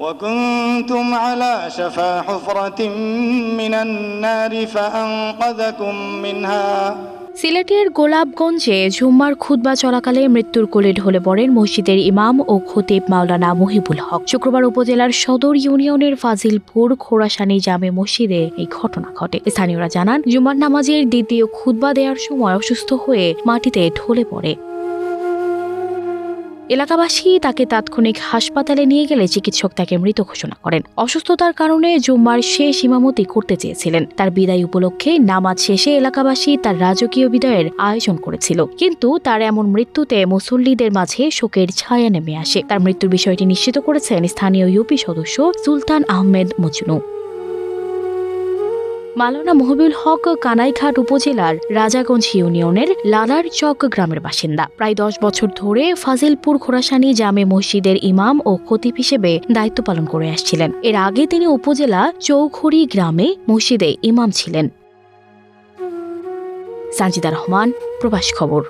وكنتم على شفا حفرة من النار فأنقذكم منها। সিলেটের গোলাপগঞ্জে জুম্মার খুতবা চলাকালে মৃত্যুর কোলে ঢলে পড়েন মসজিদের ইমাম ও খতিব মাওলানা মহিবুল হক। শুক্রবার উপজেলার সদর ইউনিয়নের ফাজিলপুর খোরাসানী জামে মসজিদে এই ঘটনা ঘটে। স্থানীয়রা জানান, জুম্মার নামাজের দ্বিতীয় খুতবা দেওয়ার সময় অসুস্থ হয়ে মাটিতে ঢলে পড়ে। এলাকাবাসী তাকে তাৎক্ষণিক হাসপাতালে নিয়ে গেলে চিকিৎসক তাকে মৃত ঘোষণা করেন। অসুস্থতার কারণে জুম্মার শেষ ইমামতি করতে চেয়েছিলেন। তার বিদায় উপলক্ষে নামাজ শেষে এলাকাবাসী তার রাজকীয় বিদায়ের আয়োজন করেছিল, কিন্তু তার এমন মৃত্যুতে মুসল্লিদের মাঝে শোকের ছায়া নেমে আসে। তার মৃত্যুর বিষয়টি নিশ্চিত করেছেন স্থানীয় ইউপি সদস্য সুলতান আহমেদ মজনু। মাওলানা মহিবুল হক কানাইঘাট উপজেলার রাজাগঞ্জ ইউনিয়নের লালার চক গ্রামের বাসিন্দা। প্রায় 10 বছর ধরে ফাজিলপুর খোরাসানী জামে মসজিদের ইমাম ও খতিব হিসেবে দায়িত্ব পালন করে আসছিলেন। এর আগে তিনি উপজেলা চৌখড়ি গ্রামে মসজিদে ইমাম ছিলেন। সানজিদা রহমান, প্রবাস খবর।